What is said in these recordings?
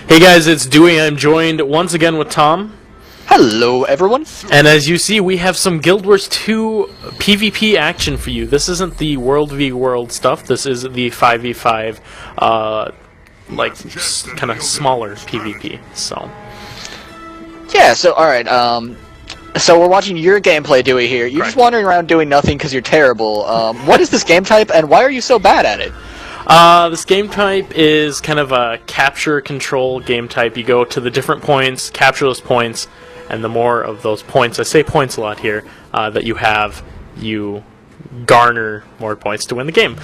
Hey guys, it's Dewey. I'm joined once again with Tom. Hello, everyone. And as you see, we have some Guild Wars 2 PvP action for you. This isn't the World v World stuff. This is the 5v5, kind of smaller PvP. So. Yeah. So all right. So we're watching your gameplay, Dewey. Here, you're just wandering around doing nothing because you're terrible. What is this game type, and why are you so bad at it? This game type is kind of a capture control game type. You go to the different points, capture those points, and the more of those points, I say points a lot here, that you have, you garner more points to win the game.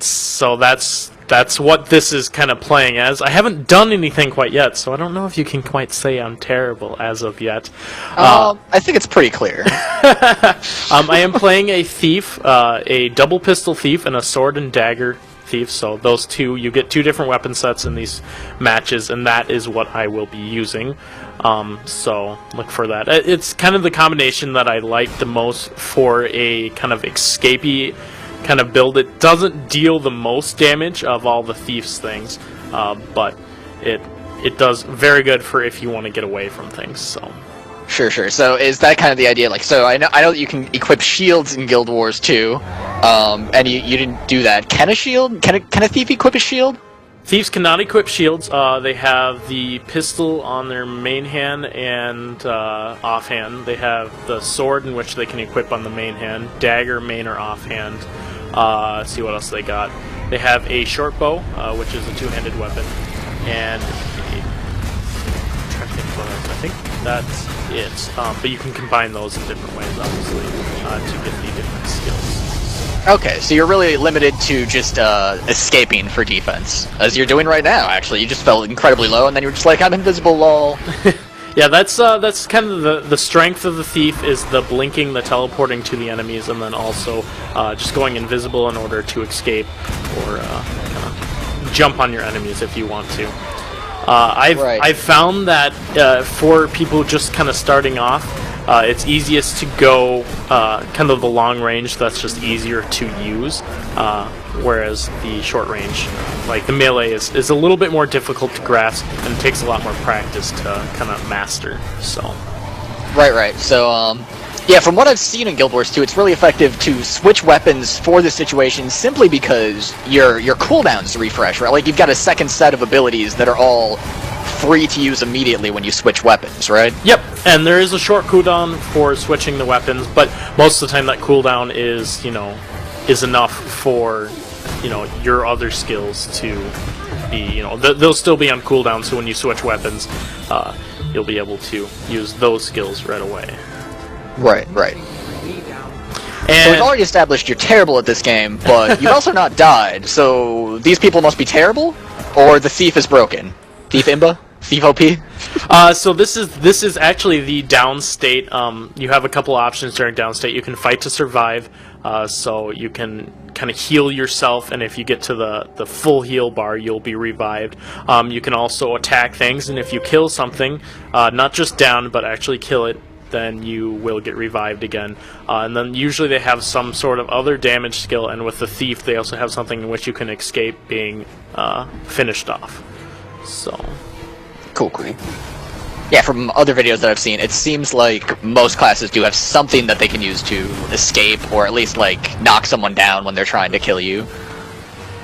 So that's what this is kind of playing as. I haven't done anything quite yet, so I don't know if you can quite say I'm terrible as of yet. I think it's pretty clear. I am playing a thief, a double pistol thief and a sword and dagger thief, so those two, you get two different weapon sets in these matches, and that is what I will be using. So look for that. It's kind of the combination that I like the most for a kind of escapey kind of build. It doesn't deal the most damage of all the thief's things, but it does very good for if you want to get away from things. So. Sure. So is that kind of the idea? Like, so I know that you can equip shields in Guild Wars 2, and you didn't do that. Can a thief equip a shield? Thieves cannot equip shields. They have the pistol on their main hand and offhand. They have the sword, in which they can equip on the main hand. Dagger, main or offhand. Let's see what else they got. They have a short bow, which is a two-handed weapon, and I think that's it. But you can combine those in different ways, obviously, to get the different skills. Okay, so you're really limited to just escaping for defense, as you're doing right now. Actually, you just fell incredibly low, and then you were just like, "I'm invisible, lol." Yeah, that's kind of the strength of the thief, is the blinking, the teleporting to the enemies, and then also just going invisible in order to escape or jump on your enemies if you want to. I've found that for people just kind of starting off, it's easiest to go kind of the long range. That's just easier to use, whereas the short range, like the melee, is a little bit more difficult to grasp and takes a lot more practice to kind of master. So. Right. So, yeah, from what I've seen in Guild Wars 2, it's really effective to switch weapons for this situation simply because your cooldowns refresh, right? Like, you've got a second set of abilities that are all free to use immediately when you switch weapons, right? Yep, and there is a short cooldown for switching the weapons, but most of the time that cooldown is, is enough for, your other skills to be, they'll still be on cooldown, so when you switch weapons, you'll be able to use those skills right away. Right. And so we've already established you're terrible at this game, but you've also not died, so these people must be terrible, or the thief is broken. Thief Imba? Thief OP? So this is actually the down state. You have a couple options during down state. You can fight to survive, so you can kind of heal yourself, and if you get to the full heal bar, you'll be revived. You can also attack things, and if you kill something, not just down, but actually kill it, then you will get revived again. And then usually they have some sort of other damage skill, and with the thief they also have something in which you can escape being finished off. So cool. Yeah, from other videos that I've seen, it seems like most classes do have something that they can use to escape, or at least like knock someone down when they're trying to kill you.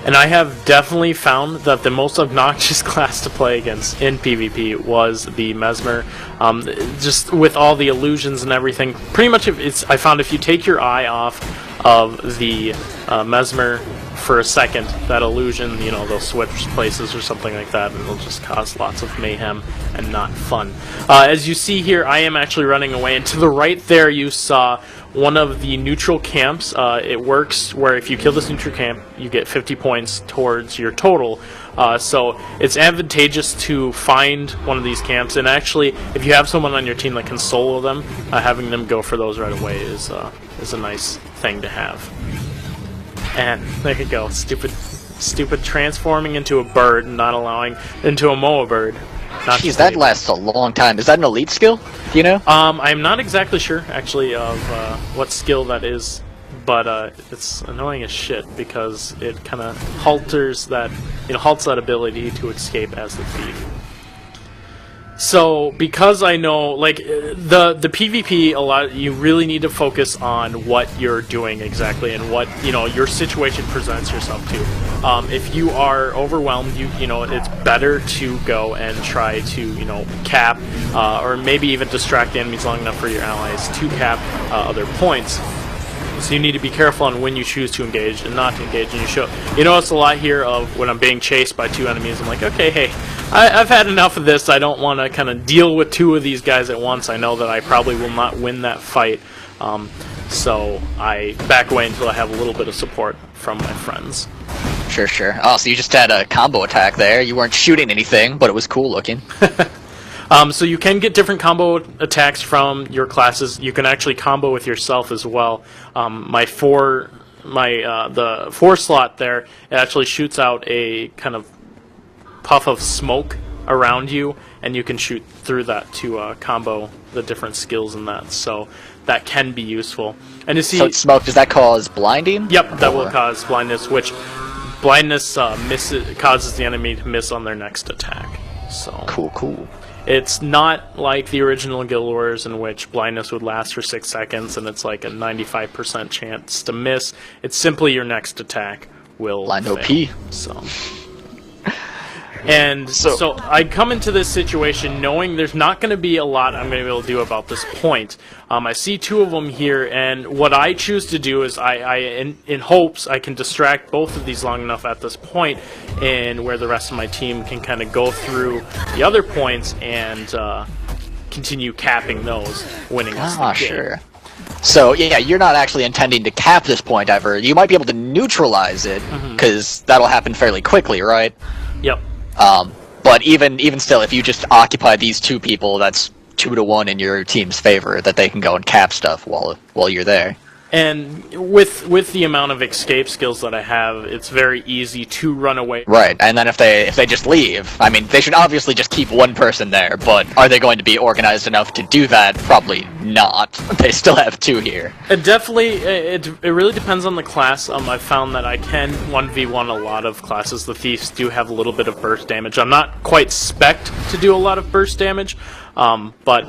And I have definitely found that the most obnoxious class to play against in PvP was the Mesmer. Just with all the illusions and everything, pretty much I found if you take your eye off of the Mesmer for a second, that illusion, they'll switch places or something like that, and it'll just cause lots of mayhem and not fun. As you see here, I am actually running away, and to the right there you saw one of the neutral camps. It works where if you kill this neutral camp, you get 50 points towards your total. So it's advantageous to find one of these camps, and actually, if you have someone on your team that can solo them, having them go for those right away is a nice thing to have. And there you go, stupid transforming into a bird, not allowing into a Moa bird. Jeez, that lasts a long time. Is that an elite skill? Do you know? I'm not exactly sure, actually, of what skill that is but it's annoying as shit because it kind of halts that ability to escape as the thief. So because I know, like, the PvP, you really need to focus on what you're doing exactly and what your situation presents yourself to. If you are overwhelmed, it's better to go and try to cap or maybe even distract the enemies long enough for your allies to cap other points. So you need to be careful on when you choose to engage and not to engage. And you notice a lot here of when I'm being chased by two enemies, I'm like, okay, hey, I've had enough of this. I don't want to kind of deal with two of these guys at once. I know that I probably will not win that fight. So I back away until I have a little bit of support from my friends. Sure. Oh, so you just had a combo attack there. You weren't shooting anything, but it was cool looking. So you can get different combo attacks from your classes. You can actually combo with yourself as well. The 4 slot there, it actually shoots out a kind of puff of smoke around you, and you can shoot through that to combo the different skills in that. So that can be useful. And to see, so smoke, does that cause blinding? Yep, that will cause blindness, which blindness causes the enemy to miss on their next attack. So cool. It's not like the original Guild Wars in which blindness would last for 6 seconds and it's like a 95% chance to miss. It's simply your next attack will blind fail. OP. So I come into this situation knowing there's not going to be a lot I'm going to be able to do about this point. I see 2 of them here, and what I choose to do is in hopes I can distract both of these long enough at this point, and where the rest of my team can kind of go through the other points and continue capping those, winning the game. Sure. So yeah, you're not actually intending to cap this point ever. You might be able to neutralize it, because that'll happen fairly quickly, right? Yep. But even still, if you just occupy these 2 people, that's 2-to-1 in your team's favor that they can go and cap stuff while you're there. And with the amount of escape skills that I have, it's very easy to run away. Right, and then if they just leave, I mean, they should obviously just keep 1 person there, but are they going to be organized enough to do that? Probably not. They still have 2 here. It really depends on the class. I've found that I can 1v1 a lot of classes. The Thieves do have a little bit of burst damage. I'm not quite spec'd to do a lot of burst damage, but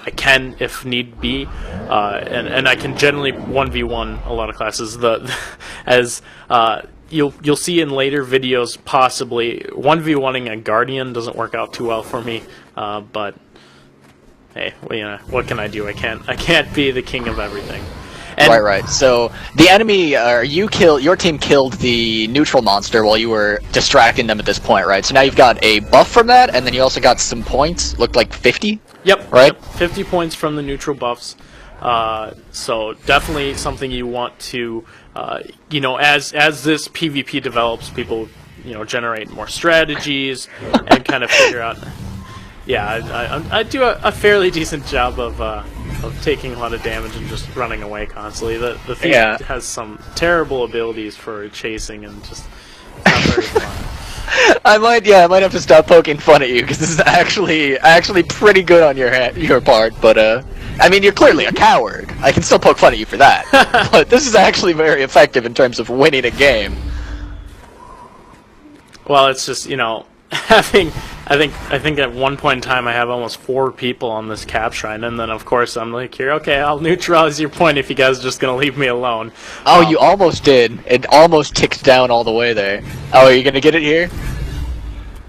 I can if need be, and I can generally 1v1 a lot of classes. You'll see in later videos, possibly 1v1ing a Guardian doesn't work out too well for me, but hey, what can I do? I can't be the king of everything. And right. So the enemy, your team killed the neutral monster while you were distracting them at this point, right? So now you've got a buff from that, and then you also got some points. Looked like 50. Yep. Right. Yep, 50 points from the neutral buffs. So definitely something you want to, as this PvP develops, people, generate more strategies and kind of figure out. Yeah, I do a fairly decent job of taking a lot of damage and just running away constantly. The thief has some terrible abilities for chasing and just not very fun. I might have to stop poking fun at you because this is actually pretty good on your part. But I mean, you're clearly a coward. I can still poke fun at you for that. But this is actually very effective in terms of winning a game. Well, it's just I think at one point in time I have almost 4 people on this cap shrine, and then of course I'm like, here, okay, I'll neutralize your point if you guys are just gonna leave me alone. Oh, you almost did. It almost ticked down all the way there. Oh, are you gonna get it here?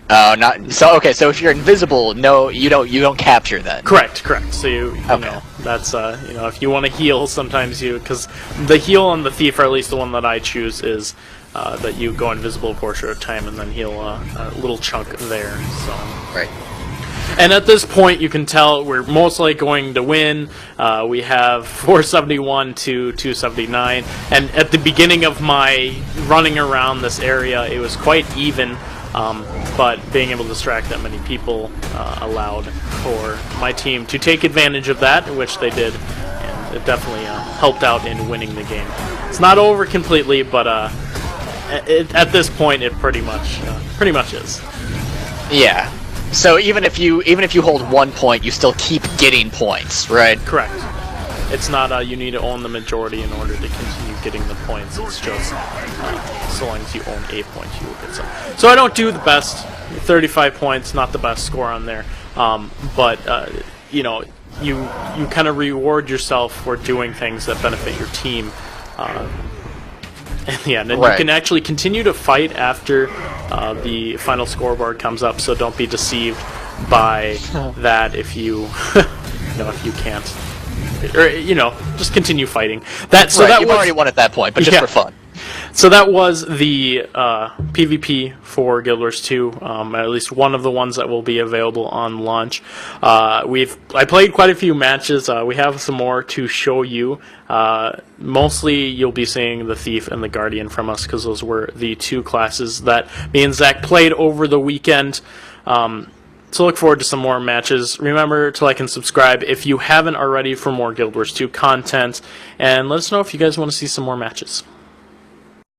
Oh, not so. Okay, so if you're invisible, no, you don't capture then. Correct. So you know that's if you want to heal, sometimes because the heal on the thief, or at least the one that I choose, is that you go invisible for a short time and then heal a little chunk there. So right. And at this point, you can tell we're mostly going to win. We have 471 to 279, and at the beginning of my running around this area, it was quite even. But being able to distract that many people allowed for my team to take advantage of that, which they did, and it definitely helped out in winning the game. It's not over completely, but at this point, it pretty much is. Yeah. So even if you hold 1 point, you still keep getting points, right? Correct. It's not you need to own the majority in order to continue getting the points. It's just so long as you own a point, you will get some. So I don't do the best. 35 points, not the best score on there. But you know, you kind of reward yourself for doing things that benefit your team. In the end, and you can actually continue to fight after the final scoreboard comes up. So don't be deceived by that if you, if you can't, or just continue fighting. That you've already won at that point, but just for fun. So that was the PvP for Guild Wars 2, at least one of the ones that will be available on launch. I played quite a few matches. We have some more to show you. Mostly you'll be seeing the Thief and the Guardian from us, because those were the two classes that me and Zach played over the weekend. So look forward to some more matches. Remember to like and subscribe if you haven't already for more Guild Wars 2 content, and let us know if you guys want to see some more matches.